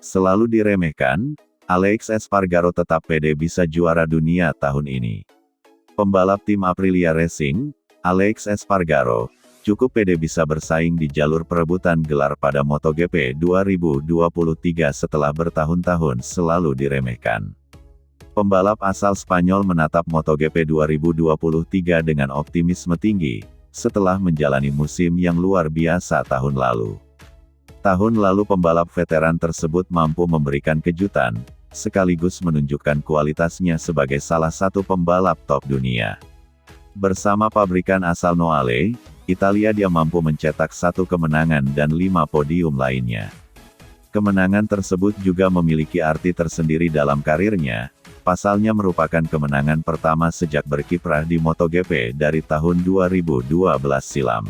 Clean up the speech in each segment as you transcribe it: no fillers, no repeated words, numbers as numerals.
Selalu diremehkan, Alex Espargaro tetap pede bisa juara dunia tahun ini. Pembalap tim Aprilia Racing, Alex Espargaro, cukup pede bisa bersaing di jalur perebutan gelar pada MotoGP 2023 setelah bertahun-tahun selalu diremehkan. Pembalap asal Spanyol menatap MotoGP 2023 dengan optimisme tinggi, setelah menjalani musim yang luar biasa tahun lalu. Tahun lalu pembalap veteran tersebut mampu memberikan kejutan, sekaligus menunjukkan kualitasnya sebagai salah satu pembalap top dunia. Bersama pabrikan asal Noale, Italia dia mampu mencetak 1 kemenangan dan 5 podium lainnya. Kemenangan tersebut juga memiliki arti tersendiri dalam karirnya, pasalnya merupakan kemenangan pertama sejak berkiprah di MotoGP dari tahun 2012 silam.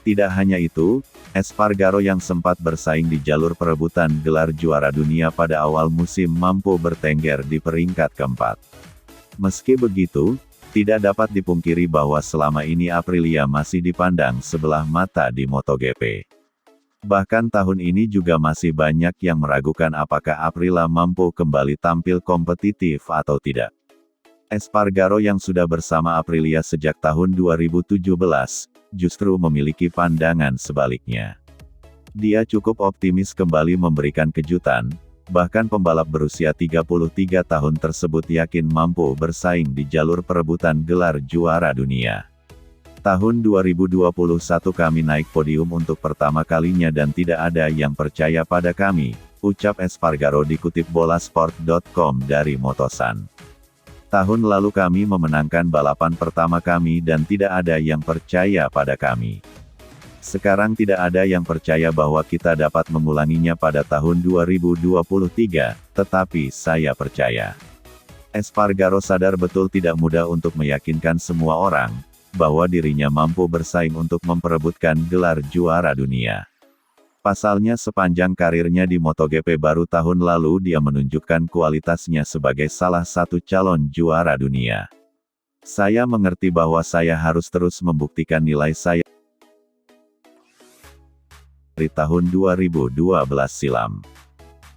Tidak hanya itu, Espargaro yang sempat bersaing di jalur perebutan gelar juara dunia pada awal musim mampu bertengger di peringkat keempat. Meski begitu, tidak dapat dipungkiri bahwa selama ini Aprilia masih dipandang sebelah mata di MotoGP. Bahkan tahun ini juga masih banyak yang meragukan apakah Aprilia mampu kembali tampil kompetitif atau tidak. Espargaro yang sudah bersama Aprilia sejak tahun 2017, justru memiliki pandangan sebaliknya. Dia cukup optimis kembali memberikan kejutan, bahkan pembalap berusia 33 tahun tersebut yakin mampu bersaing di jalur perebutan gelar juara dunia. Tahun 2021 kami naik podium untuk pertama kalinya dan tidak ada yang percaya pada kami, ucap Espargaro dikutip bolasport.com dari Motosan. Tahun lalu kami memenangkan balapan pertama kami dan tidak ada yang percaya pada kami. Sekarang tidak ada yang percaya bahwa kita dapat mengulanginya pada tahun 2023, tetapi saya percaya. Espargaro sadar betul tidak mudah untuk meyakinkan semua orang, bahwa dirinya mampu bersaing untuk memperebutkan gelar juara dunia. Pasalnya sepanjang karirnya di MotoGP baru tahun lalu dia menunjukkan kualitasnya sebagai salah satu calon juara dunia. Saya mengerti bahwa saya harus terus membuktikan nilai saya dari tahun 2012 silam.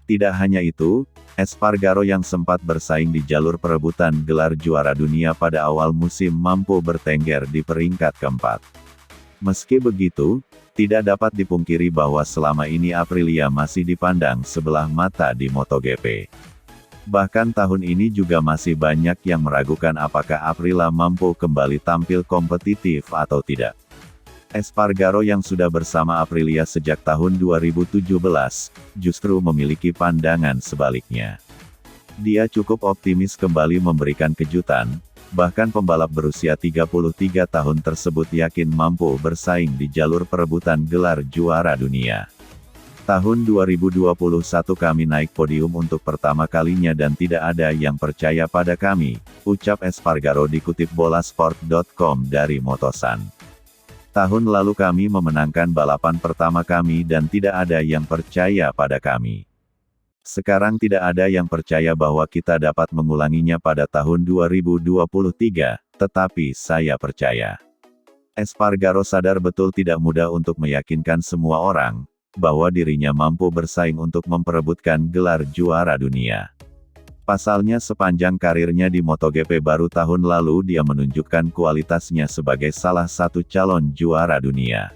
Tidak hanya itu, Espargaro yang sempat bersaing di jalur perebutan gelar juara dunia pada awal musim mampu bertengger di peringkat keempat. Meski begitu, tidak dapat dipungkiri bahwa selama ini Aprilia masih dipandang sebelah mata di MotoGP. Bahkan tahun ini juga masih banyak yang meragukan apakah Aprilia mampu kembali tampil kompetitif atau tidak. Espargaro yang sudah bersama Aprilia sejak tahun 2017, justru memiliki pandangan sebaliknya. Dia cukup optimis kembali memberikan kejutan, bahkan pembalap berusia 33 tahun tersebut yakin mampu bersaing di jalur perebutan gelar juara dunia. Tahun 2021 kami naik podium untuk pertama kalinya dan tidak ada yang percaya pada kami, ucap Espargaro dikutip bolasport.com dari Motosan. Tahun lalu kami memenangkan balapan pertama kami dan tidak ada yang percaya pada kami. Sekarang tidak ada yang percaya bahwa kita dapat mengulanginya pada tahun 2023, tetapi saya percaya. Espargaro sadar betul tidak mudah untuk meyakinkan semua orang, bahwa dirinya mampu bersaing untuk memperebutkan gelar juara dunia. Pasalnya sepanjang karirnya di MotoGP baru tahun lalu dia menunjukkan kualitasnya sebagai salah satu calon juara dunia.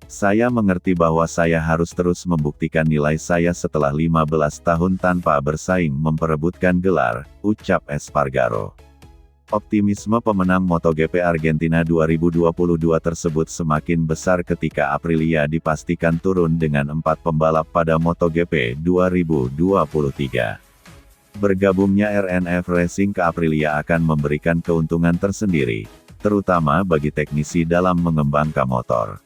Saya mengerti bahwa saya harus terus membuktikan nilai saya setelah 15 tahun tanpa bersaing memperebutkan gelar, ucap Espargaro. Optimisme pemenang MotoGP Argentina 2022 tersebut semakin besar ketika Aprilia dipastikan turun dengan 4 pembalap pada MotoGP 2023. Bergabungnya RNF Racing ke Aprilia akan memberikan keuntungan tersendiri, terutama bagi teknisi dalam mengembangkan motor.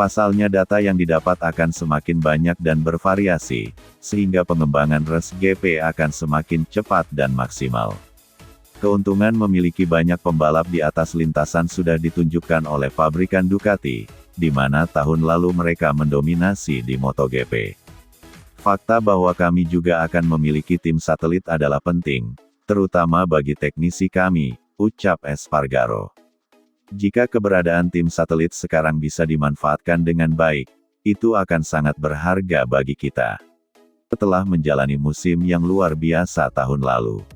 Pasalnya data yang didapat akan semakin banyak dan bervariasi, sehingga pengembangan race GP akan semakin cepat dan maksimal. Keuntungan memiliki banyak pembalap di atas lintasan sudah ditunjukkan oleh pabrikan Ducati, di mana tahun lalu mereka mendominasi di MotoGP. Fakta bahwa kami juga akan memiliki tim satelit adalah penting, terutama bagi teknisi kami, ucap Espargaro. Jika keberadaan tim satelit sekarang bisa dimanfaatkan dengan baik, itu akan sangat berharga bagi kita. setelah menjalani musim yang luar biasa tahun lalu.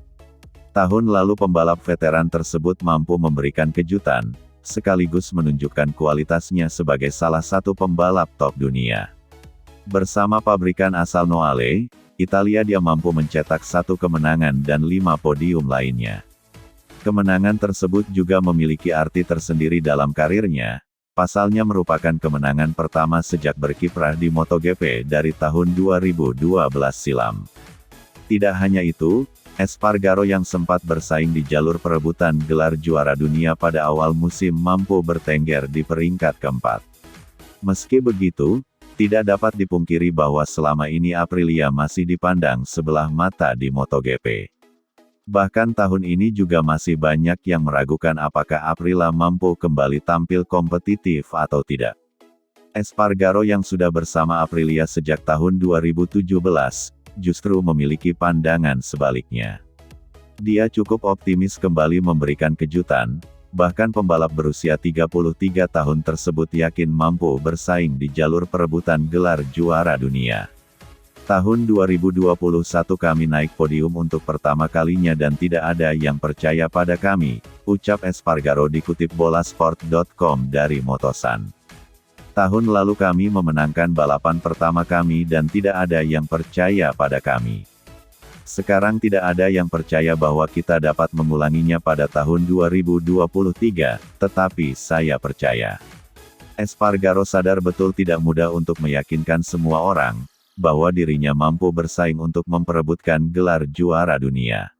Tahun lalu pembalap veteran tersebut mampu memberikan kejutan, sekaligus menunjukkan kualitasnya sebagai salah satu pembalap top dunia. Bersama pabrikan asal Noale, Italia dia mampu mencetak 1 kemenangan dan 5 podium lainnya. Kemenangan tersebut juga memiliki arti tersendiri dalam karirnya, pasalnya merupakan kemenangan pertama sejak berkiprah di MotoGP dari tahun 2012 silam. Tidak hanya itu, Espargaro yang sempat bersaing di jalur perebutan gelar juara dunia pada awal musim mampu bertengger di peringkat keempat. Meski begitu, tidak dapat dipungkiri bahwa selama ini Aprilia masih dipandang sebelah mata di MotoGP. Bahkan tahun ini juga masih banyak yang meragukan apakah Aprilia mampu kembali tampil kompetitif atau tidak. Espargaro yang sudah bersama Aprilia sejak tahun 2017, justru memiliki pandangan sebaliknya. Dia cukup optimis kembali memberikan kejutan, bahkan pembalap berusia 33 tahun tersebut yakin mampu bersaing di jalur perebutan gelar juara dunia. Tahun 2021 kami naik podium untuk pertama kalinya dan tidak ada yang percaya pada kami, ucap Espargaro dikutip bolasport.com dari Motosan. Tahun lalu kami memenangkan balapan pertama kami dan tidak ada yang percaya pada kami. Sekarang tidak ada yang percaya bahwa kita dapat mengulanginya pada tahun 2023, tetapi saya percaya. Espargaro sadar betul tidak mudah untuk meyakinkan semua orang, bahwa dirinya mampu bersaing untuk memperebutkan gelar juara dunia.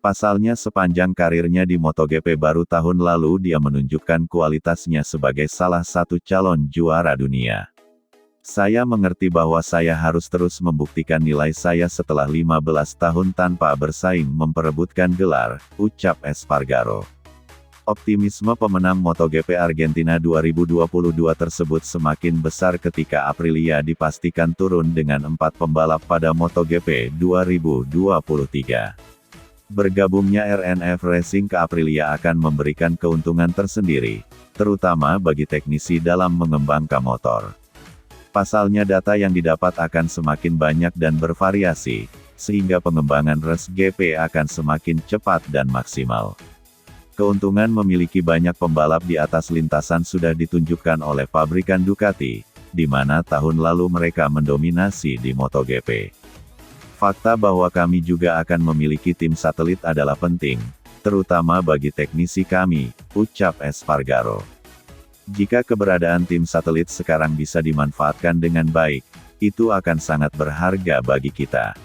Pasalnya sepanjang karirnya di MotoGP baru tahun lalu dia menunjukkan kualitasnya sebagai salah satu calon juara dunia. Saya mengerti bahwa saya harus terus membuktikan nilai saya setelah 15 tahun tanpa bersaing memperebutkan gelar, ucap Espargaro. Optimisme pemenang MotoGP Argentina 2022 tersebut semakin besar ketika Aprilia dipastikan turun dengan 4 pembalap pada MotoGP 2023. Bergabungnya RNF Racing ke Aprilia akan memberikan keuntungan tersendiri, terutama bagi teknisi dalam mengembangkan motor. Pasalnya data yang didapat akan semakin banyak dan bervariasi, sehingga pengembangan race GP akan semakin cepat dan maksimal. Keuntungan memiliki banyak pembalap di atas lintasan sudah ditunjukkan oleh pabrikan Ducati, di mana tahun lalu mereka mendominasi di MotoGP. Fakta bahwa kami juga akan memiliki tim satelit adalah penting, terutama bagi teknisi kami, ucap Espargaro. Jika keberadaan tim satelit sekarang bisa dimanfaatkan dengan baik, itu akan sangat berharga bagi kita.